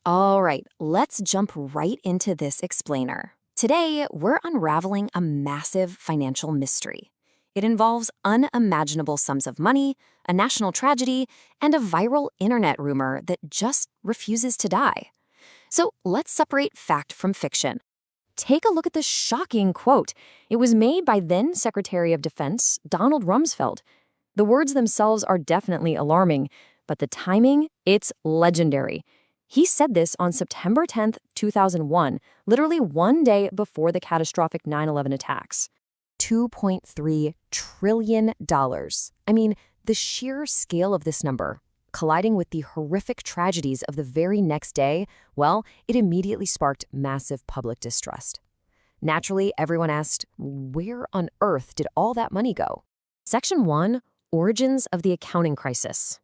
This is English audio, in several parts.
All right, let's jump right into this explainer. Today, we're unraveling a massive financial mystery. It involves unimaginable sums of money, a national tragedy, and a viral internet rumor that just refuses to die. So let's separate fact from fiction. Take a look at this shocking quote. It was made by then Secretary of Defense Donald Rumsfeld. The words themselves are definitely alarming, but the timing, it's legendary. He said this on September 10th, 2001, literally one day before the catastrophic 9/11 attacks. $2.3 trillion. I mean, the sheer scale of this number, colliding with the horrific tragedies of the very next day, well, it immediately sparked massive public distrust. Naturally, everyone asked, where on earth did all that money go? Section 1, Origins of the Accounting Crisis.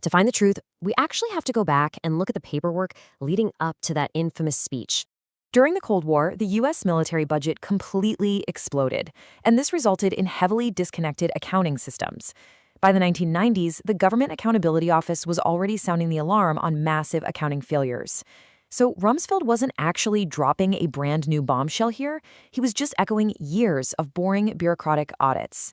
To find the truth, we actually have to go back and look at the paperwork leading up to that infamous speech. During the Cold War, the U.S. military budget completely exploded, and this resulted in heavily disconnected accounting systems. By the 1990s, the Government Accountability Office was already sounding the alarm on massive accounting failures. So Rumsfeld wasn't actually dropping a brand new bombshell here. He was just echoing years of boring bureaucratic audits.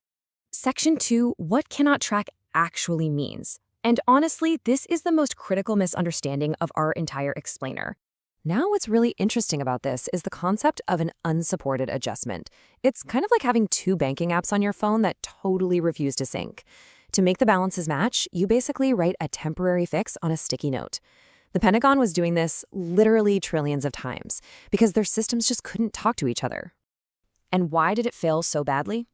Section 2, what cannot track actually means. And honestly, this is the most critical misunderstanding of our entire explainer. Now what's really interesting about this is the concept of an unsupported adjustment. It's kind of like having two banking apps on your phone that totally refuse to sync. To make the balances match, you basically write a temporary fix on a sticky note. The Pentagon was doing this literally trillions of times because their systems just couldn't talk to each other. And why did it fail so badly?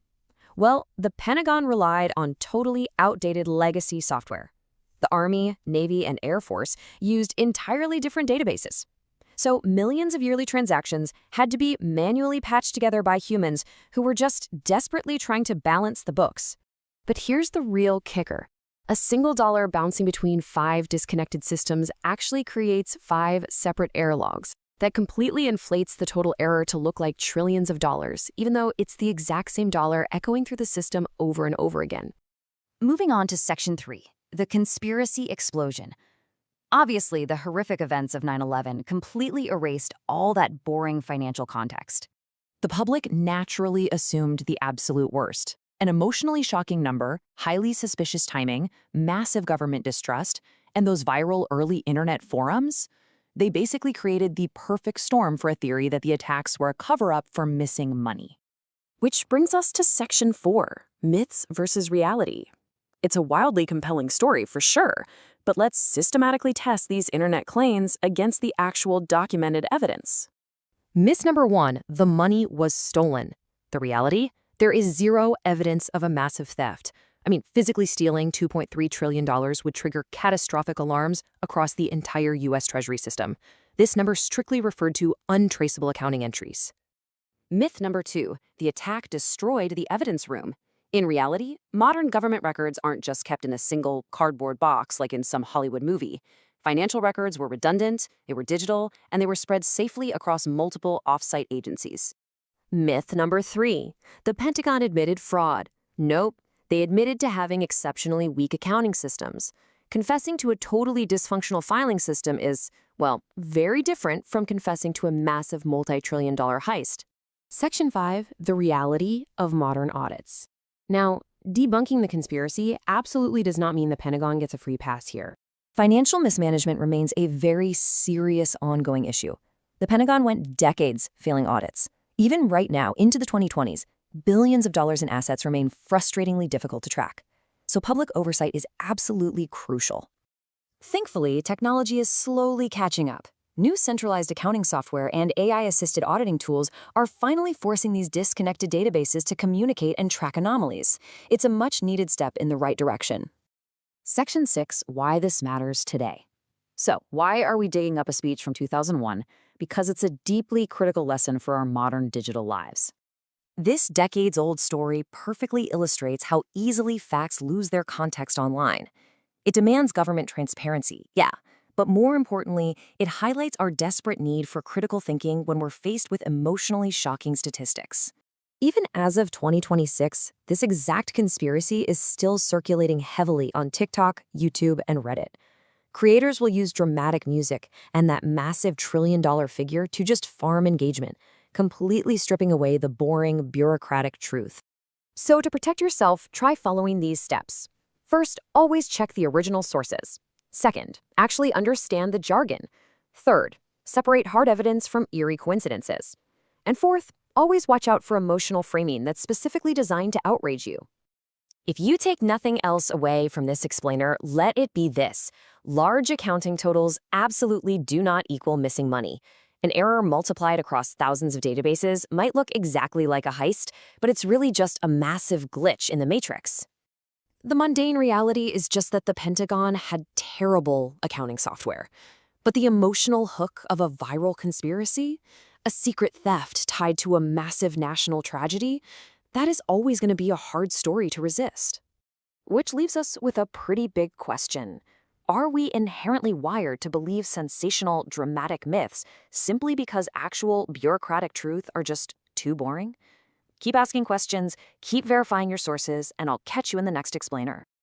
Well, the Pentagon relied on totally outdated legacy software. The Army, Navy, and Air Force used entirely different databases. So millions of yearly transactions had to be manually patched together by humans who were just desperately trying to balance the books. But here's the real kicker. A single dollar bouncing between 5 disconnected systems actually creates 5 separate error logs. That completely inflates the total error to look like trillions of dollars, even though it's the exact same dollar echoing through the system over and over again. Moving on to Section 3, the conspiracy explosion. Obviously, the horrific events of 9/11 completely erased all that boring financial context. The public naturally assumed the absolute worst. An emotionally shocking number, highly suspicious timing, massive government distrust, and those viral early internet forums, they basically created the perfect storm for a theory that the attacks were a cover-up for missing money. Which brings us to Section 4, myths versus reality. It's a wildly compelling story for sure, but let's systematically test these internet claims against the actual documented evidence. Myth number 1, the money was stolen. The reality? There is zero evidence of a massive theft. I mean, physically stealing $2.3 trillion would trigger catastrophic alarms across the entire U.S. Treasury system. This number strictly referred to untraceable accounting entries. Myth number 2, the attack destroyed the evidence room. In reality, modern government records aren't just kept in a single cardboard box like in some Hollywood movie. Financial records were redundant, they were digital, and they were spread safely across multiple off-site agencies. Myth number 3, the Pentagon admitted fraud. Nope, they admitted to having exceptionally weak accounting systems. Confessing to a totally dysfunctional filing system is, well, very different from confessing to a massive multi-trillion-dollar heist. Section 5, the reality of modern audits. Now, debunking the conspiracy absolutely does not mean the Pentagon gets a free pass here. Financial mismanagement remains a very serious ongoing issue. The Pentagon went decades failing audits. Even right now, into the 2020s, billions of dollars in assets remain frustratingly difficult to track. So public oversight is absolutely crucial. Thankfully, technology is slowly catching up. New centralized accounting software and AI-assisted auditing tools are finally forcing these disconnected databases to communicate and track anomalies. It's a much-needed step in the right direction. Section 6, why this matters today. So, why are we digging up a speech from 2001? Because it's a deeply critical lesson for our modern digital lives. This decades-old story perfectly illustrates how easily facts lose their context online. It demands government transparency, yeah, but more importantly, it highlights our desperate need for critical thinking when we're faced with emotionally shocking statistics. Even as of 2026, this exact conspiracy is still circulating heavily on TikTok, YouTube, and Reddit. Creators will use dramatic music and that massive trillion-dollar figure to just farm engagement, completely stripping away the boring, bureaucratic truth. So to protect yourself, try following these steps. First, always check the original sources. Second, actually understand the jargon. Third, separate hard evidence from eerie coincidences. And fourth, always watch out for emotional framing that's specifically designed to outrage you. If you take nothing else away from this explainer, let it be this. Large accounting totals absolutely do not equal missing money. An error multiplied across thousands of databases might look exactly like a heist, but it's really just a massive glitch in the matrix. The mundane reality is just that the Pentagon had terrible accounting software. But the emotional hook of a viral conspiracy, a secret theft tied to a massive national tragedy, that is always going to be a hard story to resist. Which leaves us with a pretty big question. Are we inherently wired to believe sensational, dramatic myths simply because actual bureaucratic truth are just too boring? Keep asking questions, keep verifying your sources, and I'll catch you in the next explainer.